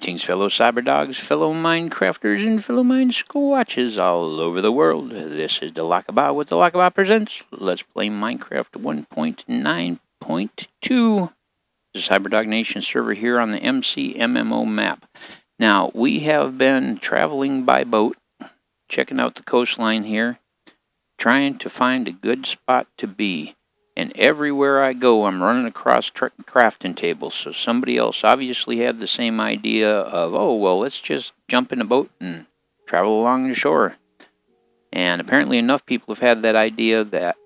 Greetings, fellow Cyberdogs, fellow Minecrafters, and fellow Mine Squatches all over the world. This is the Lockabot with the Lockabot Presents. Let's play Minecraft 1.9.2. The Cyberdog Nation server here on the Mcmmo map. Now, we have been traveling by boat, checking out the coastline here, trying to find a good spot to be. And everywhere I go, I'm running across crafting tables. So somebody else obviously had the same idea of, oh, well, let's just jump in a boat and travel along the shore. And apparently enough people have had that idea that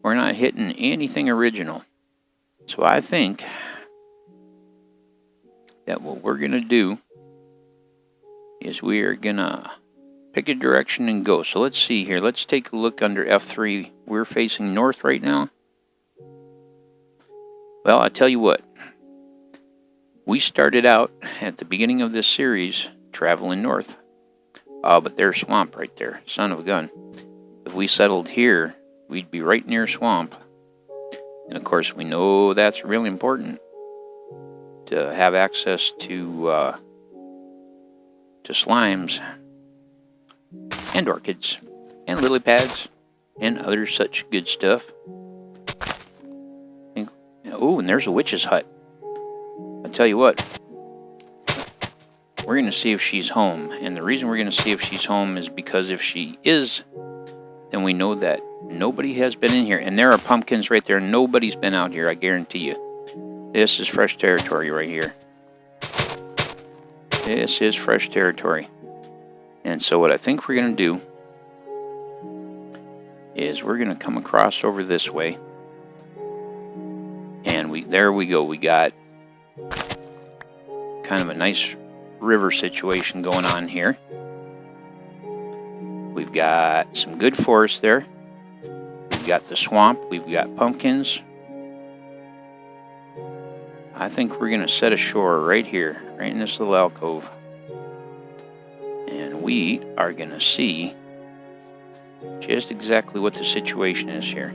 we're not hitting anything original. So I think that what we're going to do is we are going to pick a direction and go. So let's see here. Let's take a look under F3. We're facing north right now. Well, I tell you what, we started out at the beginning of this series traveling north. But there's swamp right there, son of a gun. If we settled here, we'd be right near swamp. And of course, we know that's really important to have access to slimes and orchids and lily pads and other such good stuff. Oh, and there's a witch's hut. I'll tell you what, we're going to see if she's home. And the reason we're going to see if she's home is because if she is, then we know that nobody has been in here. And there are pumpkins right there. Nobody's been out here, I guarantee you. This is fresh territory right here. This is fresh territory. And so what I think we're going to do is we're going to come across over this way. And there we go. We got kind of a nice river situation going on here. We've got some good forest there. We've got the swamp. We've got pumpkins. I think we're going to set ashore right here, right in this little alcove. And we are going to see just exactly what the situation is here.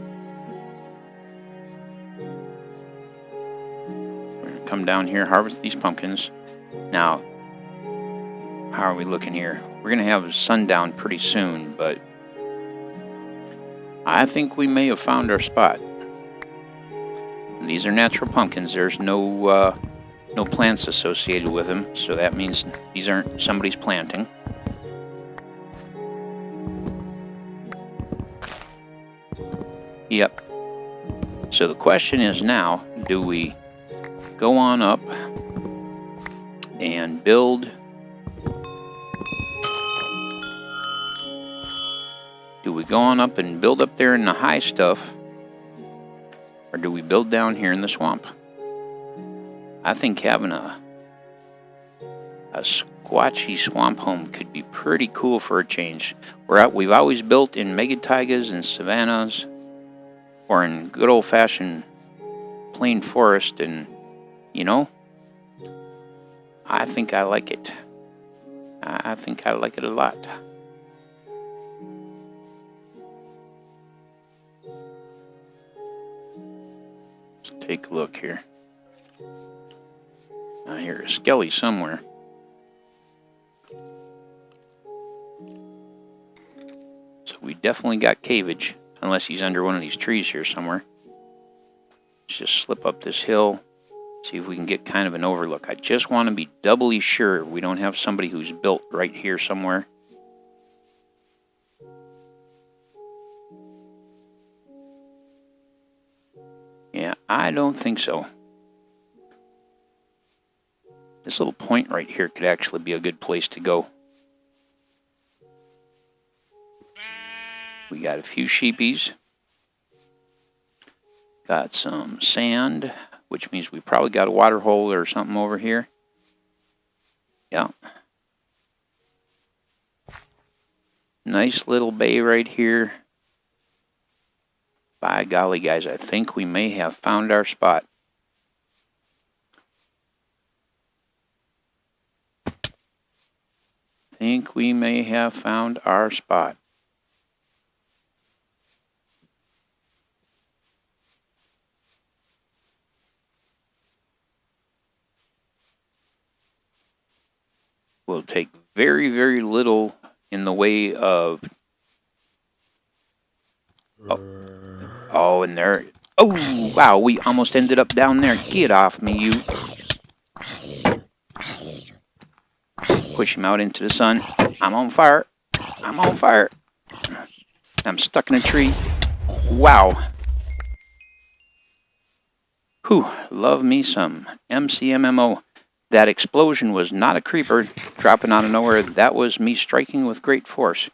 Come down here, harvest these pumpkins. Now, how are we looking here? We're going to have sundown pretty soon, but I think we may have found our spot. These are natural pumpkins. There's no plants associated with them, so that means these aren't somebody's planting. Yep. So the question is now, do we go on up and build? Do we go on up and build up there in the high stuff? Or do we build down here in the swamp? I think having a squatchy swamp home could be pretty cool for a change. We've always built in mega taigas and savannas, or in good old-fashioned plain forest, and you know, I think I like it. I think I like it a lot. Let's take a look here. I hear a skelly somewhere. So we definitely got caveage, unless he's under one of these trees here somewhere. Let's just slip up this hill. See if we can get kind of an overlook. I just want to be doubly sure we don't have somebody who's built right here somewhere. Yeah, I don't think so. This little point right here could actually be a good place to go. We got a few sheepies. Got some sand, which means we probably got a water hole or something over here. Yeah. Nice little bay right here. By golly, guys, I think we may have found our spot. Think we may have found our spot. will take very, very little in the way of... Oh, and there... Oh, wow, we almost ended up down there. Get off me, you. Push him out into the sun. I'm on fire. I'm on fire. I'm stuck in a tree. Wow. Whew, love me some Mcmmo. That explosion was not a creeper dropping out of nowhere. That was me striking with great force.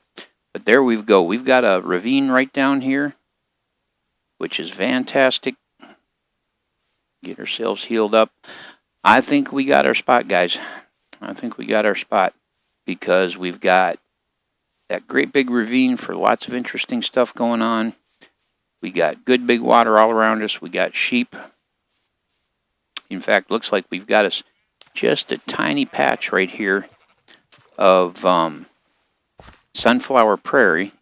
But there we go. We've got a ravine right down here, which is fantastic. Get ourselves healed up. I think we got our spot, guys. I think we got our spot because we've got that great big ravine for lots of interesting stuff going on. We got good big water all around us. We got sheep. In fact, looks like we've got us just a tiny patch right here of sunflower prairie.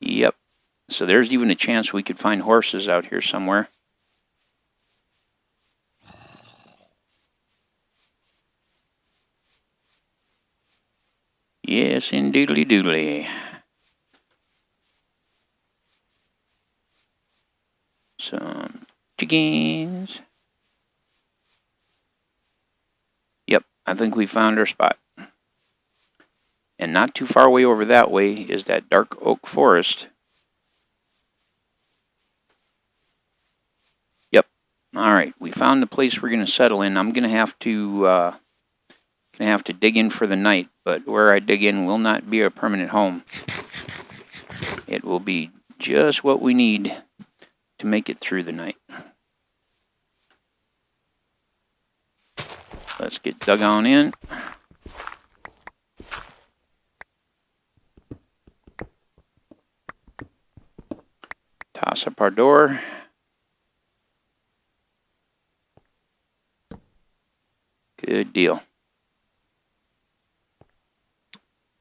Yep. So there's even a chance we could find horses out here somewhere. Yes, indeedly doodly. Some chickens. Yep, I think we found our spot. And not too far away over that way is that dark oak forest. Yep. All right, we found the place we're going to settle in. I'm going to have to dig in for the night, but where I dig in will not be a permanent home. It will be just what we need to make it through the night. Let's get dug on in. Toss up our door. Good deal.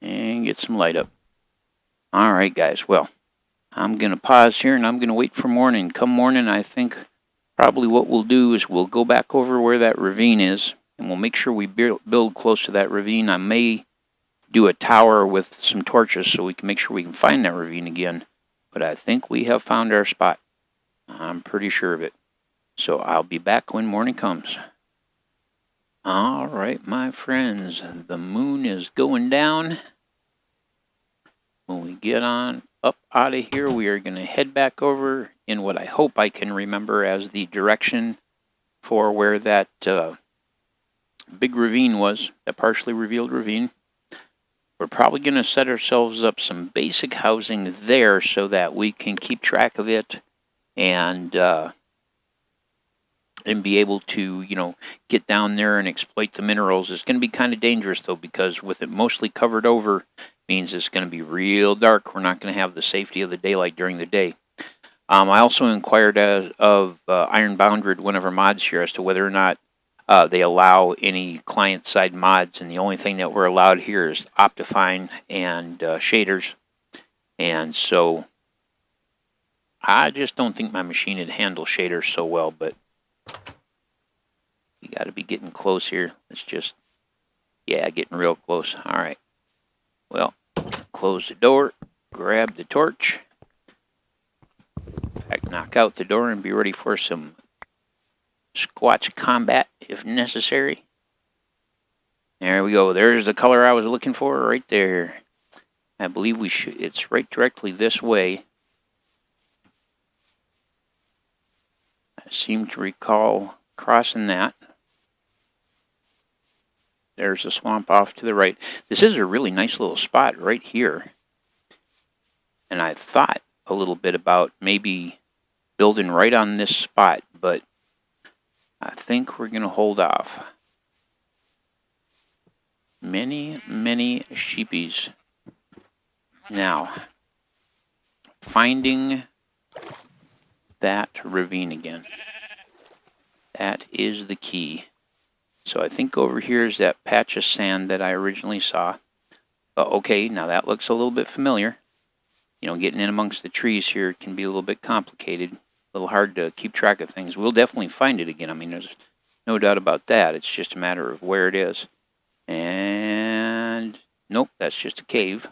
And get some light up. All right, guys. Well, I'm going to pause here and I'm going to wait for morning. Come morning, I think probably what we'll do is we'll go back over where that ravine is and we'll make sure we build close to that ravine. I may do a tower with some torches so we can make sure we can find that ravine again. But I think we have found our spot. I'm pretty sure of it. So I'll be back when morning comes. All right, my friends, the moon is going down. When we get on up out of here, we are going to head back over in what I hope I can remember as the direction for where that big ravine was, that partially revealed ravine. We're probably going to set ourselves up some basic housing there so that we can keep track of it and be able to, get down there and exploit the minerals. It's going to be kind of dangerous, though, because with it mostly covered over, means it's going to be real dark. We're not going to have the safety of the daylight during the day. I also inquired of Iron Bounded, one of our mods here, as to whether or not they allow any client-side mods, and the only thing that we're allowed here is Optifine and shaders. And so I just don't think my machine would handle shaders so well, but we got to be getting close here. Let's just, yeah, getting real close. All right. Well, close the door, grab the torch. In fact, knock out the door and be ready for some Squatch combat if necessary. There we go. There's the color I was looking for right there. I believe we should. It's right directly this way. I seem to recall crossing that. There's a swamp off to the right. This is a really nice little spot right here. And I thought a little bit about maybe building right on this spot, but I think we're going to hold off. Many, many sheepies. Now, finding that ravine again. That is the key. So I think over here is that patch of sand that I originally saw. Okay, now that looks a little bit familiar. Getting in amongst the trees here can be a little bit complicated. little hard to keep track of things. We'll definitely find it again. I mean, there's no doubt about that. It's just a matter of where it is. And nope, that's just a cave.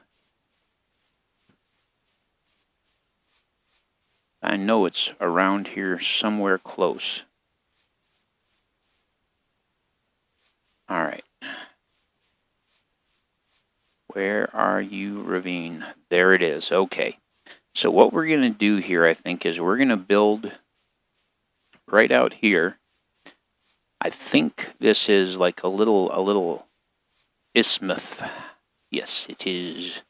I know it's around here somewhere close. All right. Where are you, ravine? There it is. Okay. So what we're going to do here, I think, is we're going to build right out here. I think this is like a little isthmus. Yes, it is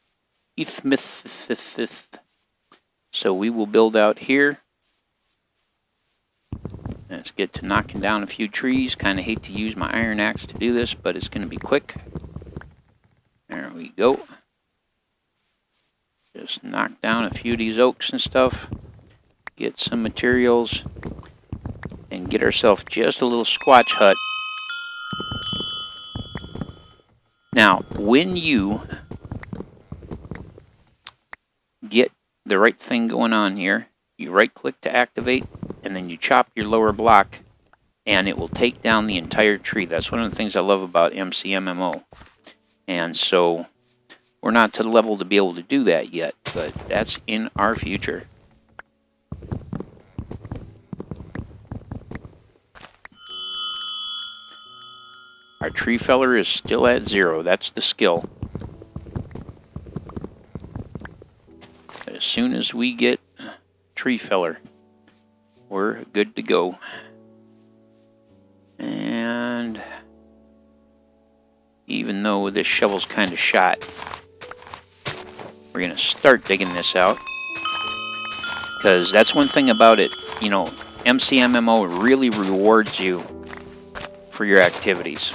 isthmus. So we will build out here. Let's get to knocking down a few trees. Kind of hate to use my iron axe to do this, but it's going to be quick. There we go. Just knock down a few of these oaks and stuff. Get some materials. And get ourselves just a little squatch hut. Now, when you get the right thing going on here, you right-click to activate, and then you chop your lower block, and it will take down the entire tree. That's one of the things I love about Mcmmo. And so, we're not to the level to be able to do that yet, but that's in our future. Our tree feller is still at 0. That's the skill. But as soon as we get tree feller, we're good to go. And even though this shovel's kind of shot, we're going to start digging this out. Because that's one thing about it, you know, Mcmmo really rewards you for your activities.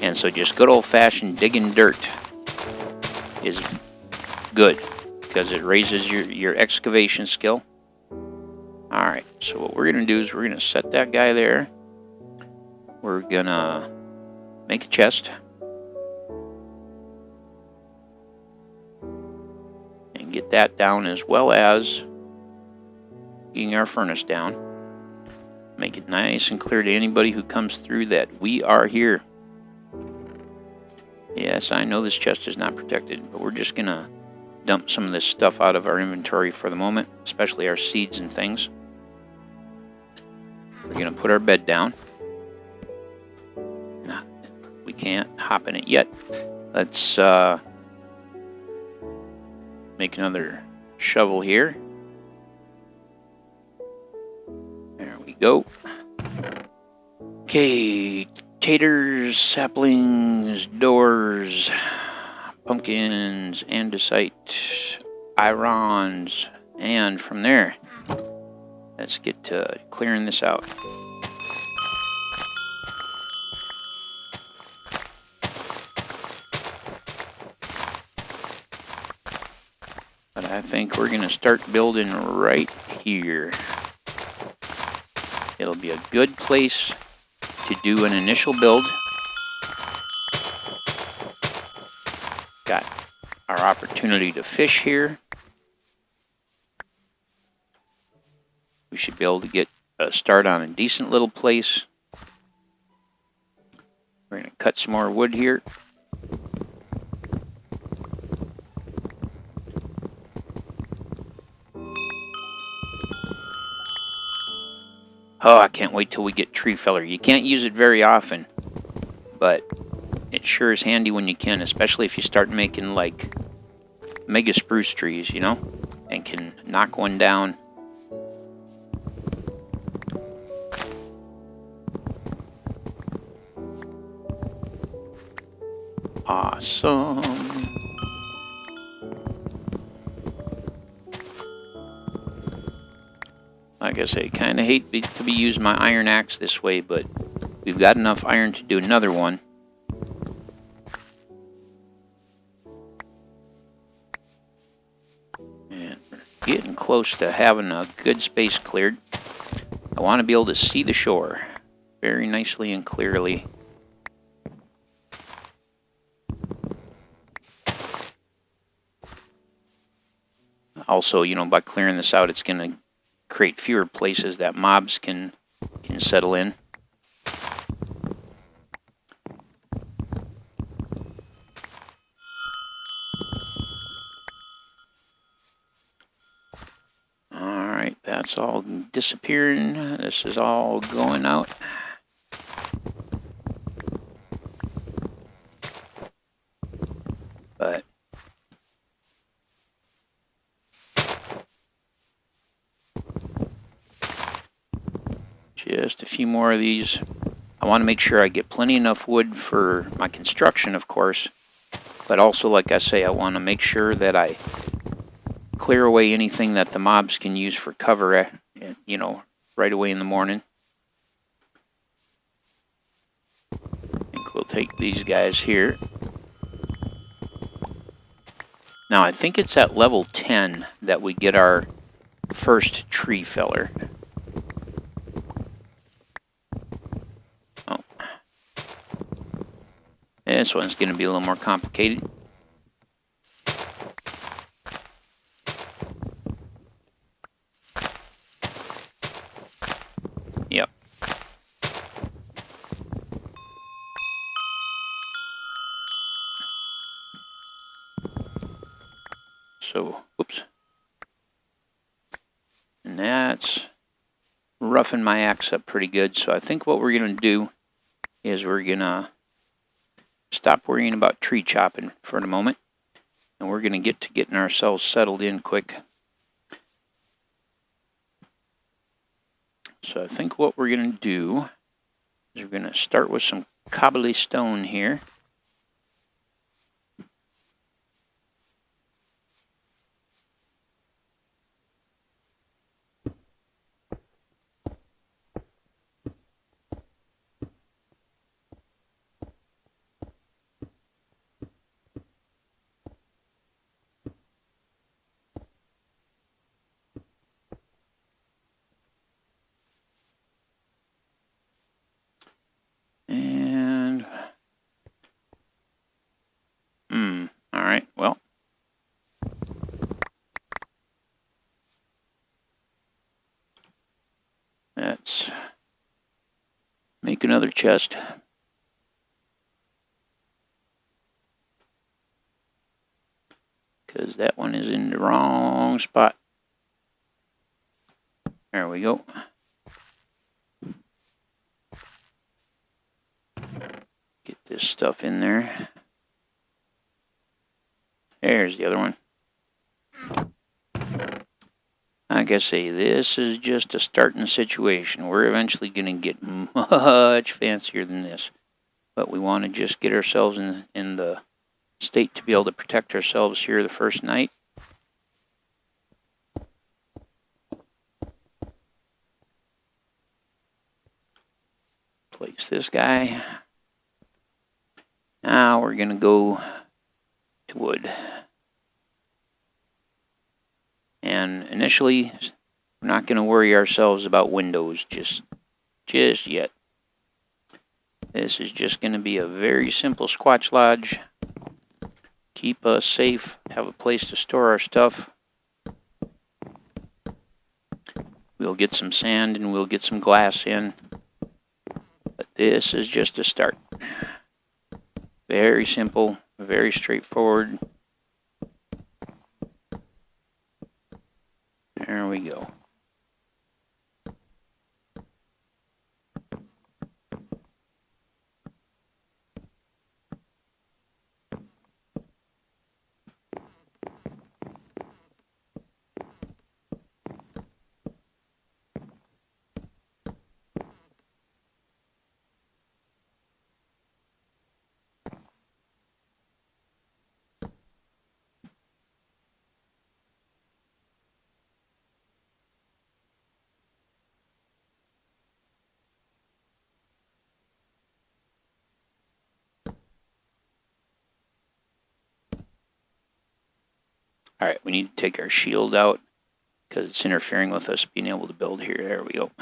And so just good old-fashioned digging dirt is good because it raises your excavation skill. Alright, so what we're going to do is we're going to set that guy there. We're going to make a chest. And get that down, as well as getting our furnace down. Make it nice and clear to anybody who comes through that we are here. Yes, I know this chest is not protected, but we're just going to dump some of this stuff out of our inventory for the moment, especially our seeds and things. We're going to put our bed down. No, we can't hop in it yet. Let's make another shovel here. There we go. Okay. Taters, saplings, doors, pumpkins, andesite, irons, and from there, let's get to clearing this out. But I think we're going to start building right here. It'll be a good place to do an initial build. Got our opportunity to fish here. We should be able to get a start on a decent little place. We're going to cut some more wood here. Oh, I can't wait till we get tree feller. You can't use it very often, but it sure is handy when you can, especially if you start making like mega spruce trees, you know, and can knock one down. Awesome. Like I say, kind of hate to be using my iron axe this way, but we've got enough iron to do another one. And we're getting close to having a good space cleared. I want to be able to see the shore very nicely and clearly. Also, you know, by clearing this out, it's going to create fewer places that mobs can settle in. Alright, that's all disappearing. This is all going out. But just a few more of these. I want to make sure I get plenty enough wood for my construction, of course. But also, like I say, I want to make sure that I clear away anything that the mobs can use for cover, you know, right away in the morning. I think we'll take these guys here. Now, I think it's at level 10 that we get our first tree feller. Oh. This one's going to be a little more complicated. Yep. So, oops. And that's roughing my axe up pretty good. So I think what we're going to do is we're going to stop worrying about tree chopping for the moment. And we're going to get to getting ourselves settled in quick. So I think what we're going to do is we're going to start with some cobbly stone here. And, all right, well. Let's make another chest. Because that one is in the wrong spot. There we go. Get this stuff in there. There's the other one. Like I say, this is just a starting situation. We're eventually going to get much fancier than this. But we want to just get ourselves in the state to be able to protect ourselves here the first night. Place this guy. Now we're going to go to wood. And initially, we're not going to worry ourselves about windows just yet. This is just going to be a very simple Squatch Lodge. Keep us safe, have a place to store our stuff. We'll get some sand and we'll get some glass in. But this is just a start. Very simple, very straightforward. There we go. All right, we need to take our shield out because it's interfering with us being able to build here. There we go.